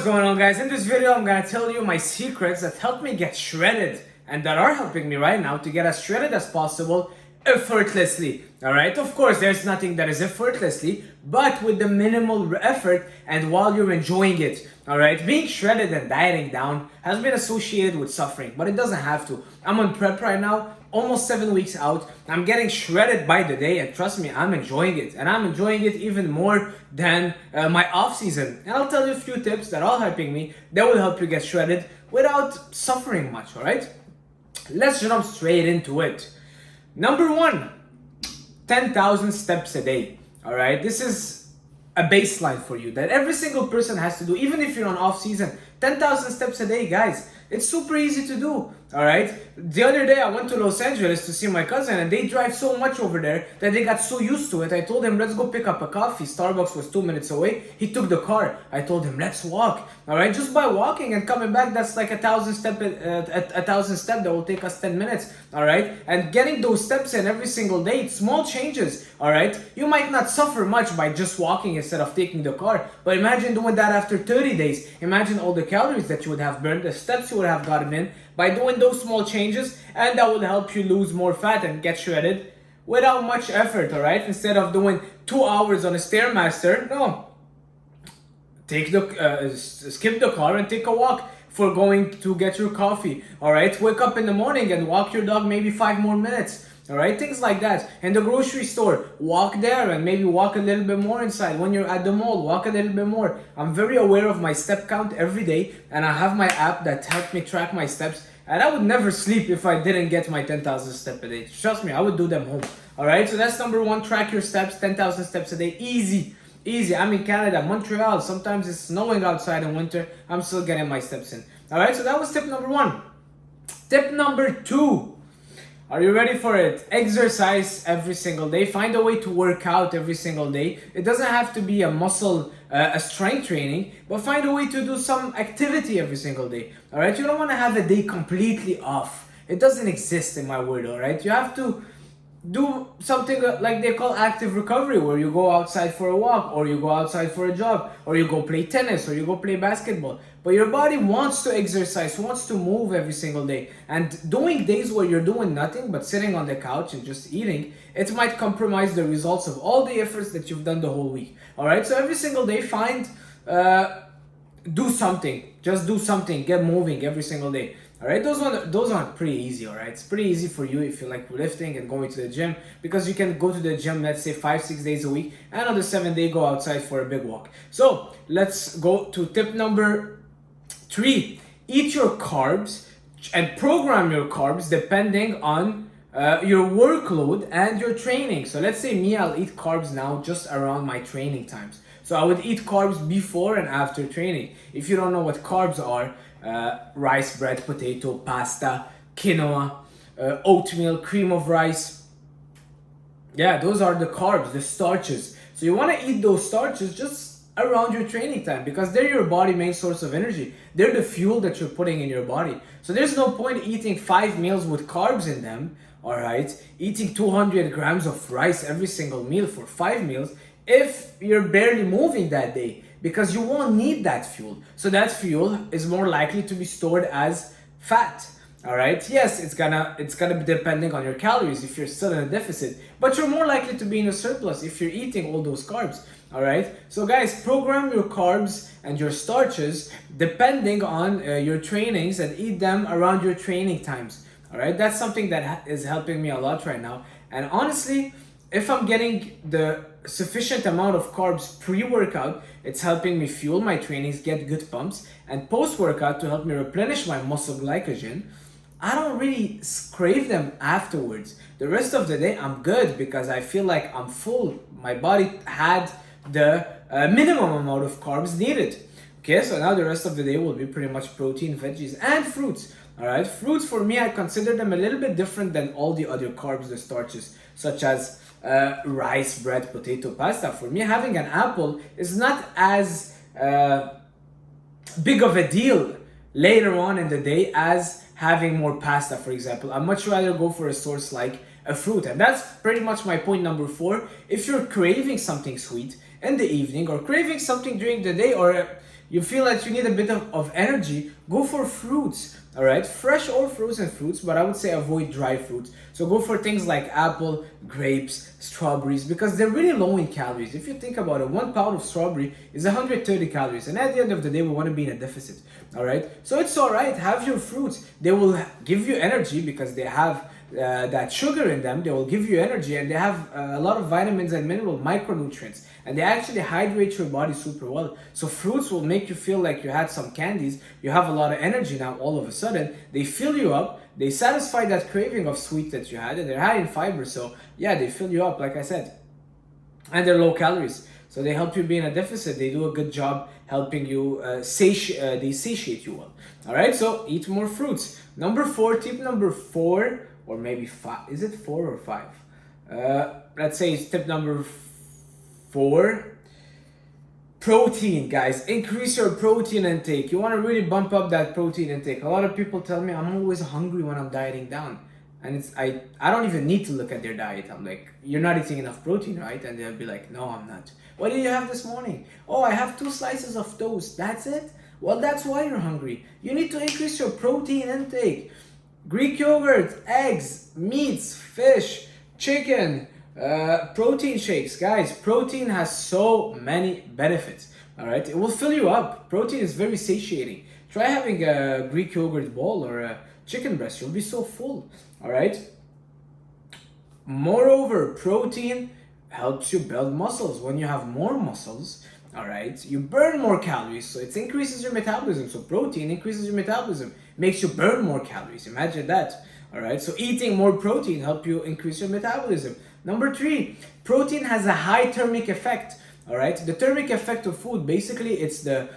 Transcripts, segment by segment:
going on, guys? In this video, I'm gonna tell you my secrets that help me get shredded and that are helping me right now to get as shredded as possible effortlessly. Alright, of course, there's nothing that is effortlessly, but with the minimal effort and while you're enjoying it. Alright, being shredded and dieting down has been associated with suffering, but it doesn't have to. I'm on prep right now, almost 7 weeks out. I'm getting shredded by the day, and trust me, I'm enjoying it. And I'm enjoying it even more than my off season. And I'll tell you a few tips that are helping me that will help you get shredded without suffering much, alright? Let's jump straight into it. Number 1, 10,000 steps a day. Alright, this is a baseline for you that every single person has to do, even if you're on off season. 10,000 steps a day, guys. It's super easy to do. Alright, the other day I went to Los Angeles to see my cousin, and they drive so much over there that they got so used to it. I told him, let's go pick up a coffee. Starbucks was 2 minutes away. He took the car. I told him, let's walk. Alright, just by walking and coming back, that's like a thousand step that will take us 10 minutes. Alright, and getting those steps in every single day, small changes. Alright, you might not suffer much by just walking instead of taking the car, but imagine doing that after 30 days. Imagine all the calories that you would have burned, the steps you would have gotten in by doing those small changes, and that will help you lose more fat and get shredded without much effort. Alright, instead of doing 2 hours on a Stairmaster, no, take the skip the car and take a walk for going to get your coffee. Alright, wake up in the morning and walk your dog maybe 5 more minutes. Alright, things like that. In the grocery store, walk there and maybe walk a little bit more inside. When you're at the mall, walk a little bit more. I'm very aware of my step count every day, and I have my app that helps me track my steps, and I would never sleep if I didn't get my 10,000 steps a day. Trust me, I would do them home. Alright, so that's number 1, track your steps, 10,000 steps a day, easy. Easy. I'm in Canada, Montreal, sometimes it's snowing outside in winter, I'm still getting my steps in. Alright, so that was tip number 1. Tip number 2. Are you ready for it? Exercise every single day. Find a way to work out every single day. It doesn't have to be a muscle, a strength training, but find a way to do some activity every single day. Alright, you don't want to have a day completely off. It doesn't exist in my world, alright? You have to do something like they call active recovery, where you go outside for a walk, or you go outside for a jog, or you go play tennis, or you go play basketball. But your body wants to exercise, wants to move every single day. And doing days where you're doing nothing but sitting on the couch and just eating, it might compromise the results of all the efforts that you've done the whole week. Alright, so every single day find, do something. Just do something, get moving every single day. Alright, those aren't pretty easy, alright? It's pretty easy for you if you like lifting and going to the gym, because you can go to the gym, let's say 5-6 days a week, and on the 7th day go outside for a big walk. So let's go to tip number 3. Eat your carbs and program your carbs depending on your workload and your training. So let's say me, I'll eat carbs now just around my training times. So I would eat carbs before and after training. If you don't know what carbs are, rice, bread, potato, pasta, quinoa, oatmeal, cream of rice. Yeah, those are the carbs, the starches. So you want to eat those starches just around your training time, because they're your body's main source of energy. They're the fuel that you're putting in your body. So there's no point eating 5 meals with carbs in them, alright? Eating 200 grams of rice every single meal for 5 meals if you're barely moving that day, because you won't need that fuel. So that fuel is more likely to be stored as fat. Alright, yes, it's gonna be depending on your calories if you're still in a deficit, but you're more likely to be in a surplus if you're eating all those carbs. Alright, so guys, program your carbs and your starches depending on your trainings, and eat them around your training times. Alright, that's something that is helping me a lot right now. And honestly, if I'm getting the sufficient amount of carbs pre-workout, it's helping me fuel my trainings, get good pumps, and post-workout to help me replenish my muscle glycogen. I don't really crave them afterwards. The rest of the day I'm good because I feel like I'm full. My body had the minimum amount of carbs needed. Okay, so now the rest of the day will be pretty much protein, veggies, and fruits. Alright, fruits for me, I consider them a little bit different than all the other carbs, the starches, such as rice, bread, potato, pasta. For me, having an apple is not as big of a deal later on in the day as having more pasta, for example. I'd much rather go for a source like a fruit. And that's pretty much my point number 4. If you're craving something sweet in the evening, or craving something during the day, or you feel that you need a bit of energy, go for fruits. All right, fresh or frozen fruits, but I would say avoid dry fruits. So go for things like apple, grapes, strawberries, because they're really low in calories. If you think about it, 1 pound of strawberry is 130 calories, and at the end of the day, we want to be in a deficit. All right, so it's all right. Have your fruits. They will give you energy because they have that sugar in them. They will give you energy, and they have a lot of vitamins and mineral micronutrients, and they actually hydrate your body super well. So fruits will make you feel like you had some candies. You have a lot of energy now all of a sudden. They fill you up. They satisfy that craving of sweet that you had, and they're high in fiber. So yeah, they fill you up, like I said, and they're low calories. So they help you be in a deficit. They do a good job helping you they satiate you well. All right, so eat more fruits. Tip number 4, or maybe 5. Is it 4 or 5? Let's say it's tip number 4. Protein, guys. Increase your protein intake. You want to really bump up that protein intake. A lot of people tell me I'm always hungry when I'm dieting down. And I don't even need to look at their diet. I'm like, you're not eating enough protein, right? And they'll be like, no, I'm not. What did you have this morning? Oh, I have 2 slices of toast. That's it? Well, that's why you're hungry. You need to increase your protein intake. Greek yogurt, eggs, meats, fish, chicken, protein shakes. Guys, protein has so many benefits. All right, it will fill you up. Protein is very satiating. Try having a Greek yogurt bowl or a chicken breast. You'll be so full. All right. Moreover, protein helps you build muscles. When you have more muscles, all right, you burn more calories, so it increases your metabolism. So protein increases your metabolism, makes you burn more calories. Imagine that. All right, so eating more protein help you increase your metabolism. Number 3, protein has a high thermic effect. All right, the thermic effect of food, basically it's the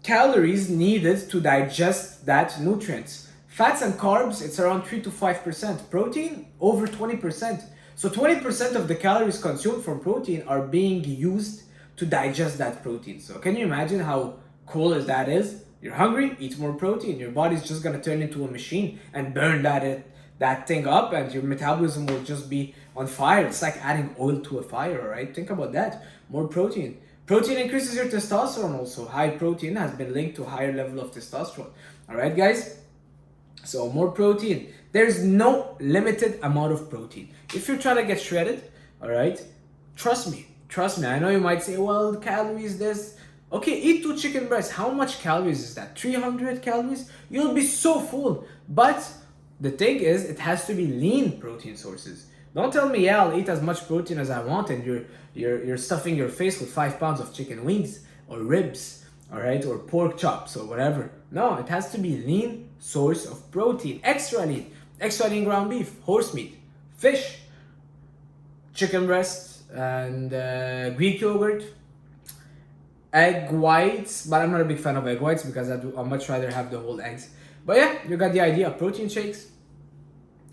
calories needed to digest that nutrients. Fats and carbs, it's around 3 to 5%. Protein, over 20%. So 20% of the calories consumed from protein are being used to digest that protein. So can you imagine how cool as that is? You're hungry, eat more protein. Your body's just gonna turn into a machine and burn that thing up, and your metabolism will just be on fire. It's like adding oil to a fire, right? Think about that. More protein. Protein increases your testosterone also. High protein has been linked to a higher level of testosterone. All right, guys? So more protein. There's no limited amount of protein. If you're trying to get shredded, all right, trust me. I know you might say, well, calories, this. Okay, eat 2 chicken breasts. How much calories is that? 300 calories? You'll be so full. But the thing is, it has to be lean protein sources. Don't tell me, yeah, I'll eat as much protein as I want, and you're stuffing your face with 5 pounds of chicken wings or ribs, all right, or pork chops or whatever. No, it has to be lean source of protein. Extra lean ground beef, horse meat, fish, chicken breast, and Greek yogurt, egg whites, but I'm not a big fan of egg whites because I'd much rather have the whole eggs. But yeah, you got the idea. Protein shakes,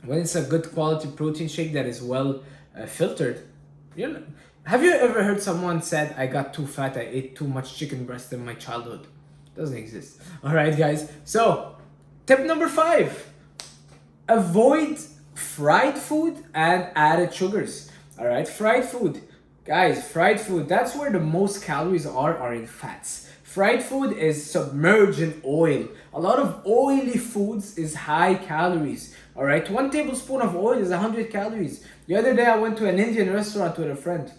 when it's a good quality protein shake that is well filtered, you know. Have you ever heard someone said, I got too fat, I ate too much chicken breast in my childhood? Doesn't exist. All right, guys. So tip number 5, avoid fried food and added sugars. All right, fried food. Guys, fried food, that's where the most calories are in fats. Fried food is submerged in oil. A lot of oily foods is high calories. All right, 1 tablespoon of oil is 100 calories. The other day I went to an Indian restaurant with a friend.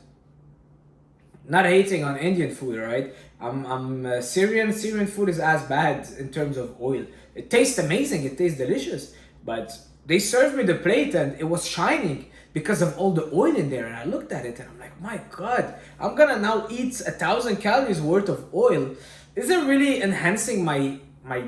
Not hating on Indian food, all right? I'm Syrian. Syrian food is as bad in terms of oil. It tastes amazing. It tastes delicious. But they served me the plate and it was shining because of all the oil in there. And I looked at it and I'm like, my God, I'm gonna now eat 1,000 calories worth of oil. Is it really enhancing my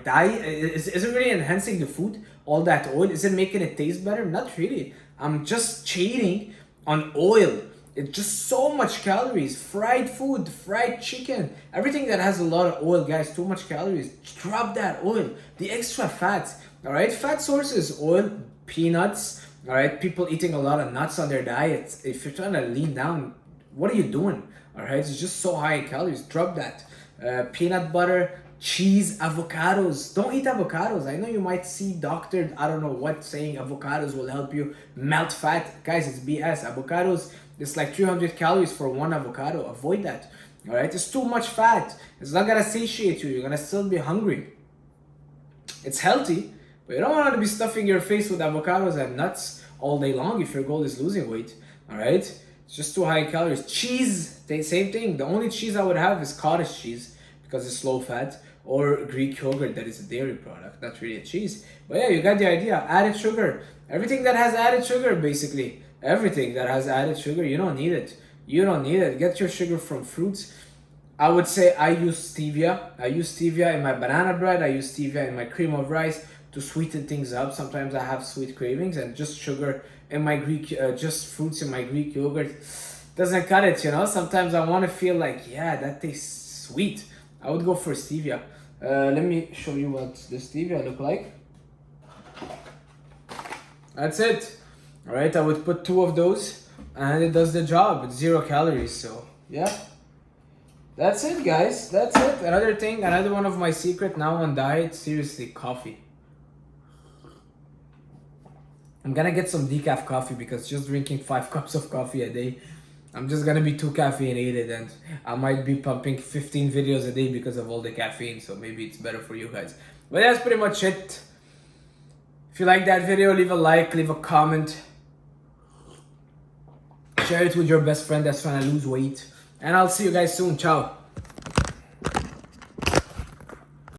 diet? Is it really enhancing the food? All that oil? Is it making it taste better? Not really. I'm just cheating on oil. It's just so much calories. Fried food, fried chicken, everything that has a lot of oil, guys, too much calories. Drop that oil. The extra fats, all right? Fat sources, oil, peanuts, all right? People eating a lot of nuts on their diets. If you're trying to lean down, what are you doing? All right, it's just so high in calories. Drop that. Peanut butter, cheese, avocados. Don't eat avocados. I know you might see doctored, I don't know what, saying avocados will help you melt fat. Guys, it's BS. Avocados, it's like 300 calories for 1 avocado. Avoid that. All right, it's too much fat. It's not gonna satiate you. You're gonna still be hungry. It's healthy, but you don't want to be stuffing your face with avocados and nuts all day long if your goal is losing weight. All right, it's just too high calories. Cheese, same thing. The only cheese I would have is cottage cheese because it's low fat, or Greek yogurt that is a dairy product, not really a cheese. But yeah, you got the idea. Added sugar. Everything that has added sugar, basically. Everything that has added sugar, you don't need it. You don't need it. Get your sugar from fruits. I would say I use stevia. I use stevia in my banana bread. I use stevia in my cream of rice to sweeten things up. Sometimes I have sweet cravings, and just sugar in my Greek, just fruits in my Greek yogurt doesn't cut it, you know. Sometimes I want to feel like, yeah, that tastes sweet. I would go for stevia. Let me show you what the stevia look like. That's it. All right, I would put 2 of those and it does the job. It's 0 calories, so yeah. That's it, guys. That's it. Another thing, another one of my secret now on diet, seriously, coffee. I'm gonna get some decaf coffee because just drinking 5 cups of coffee a day, I'm just gonna be too caffeinated, and I might be pumping 15 videos a day because of all the caffeine, so maybe it's better for you guys. But that's pretty much it. If you like that video, leave a like, leave a comment. Share it with your best friend that's trying to lose weight. And I'll see you guys soon. Ciao.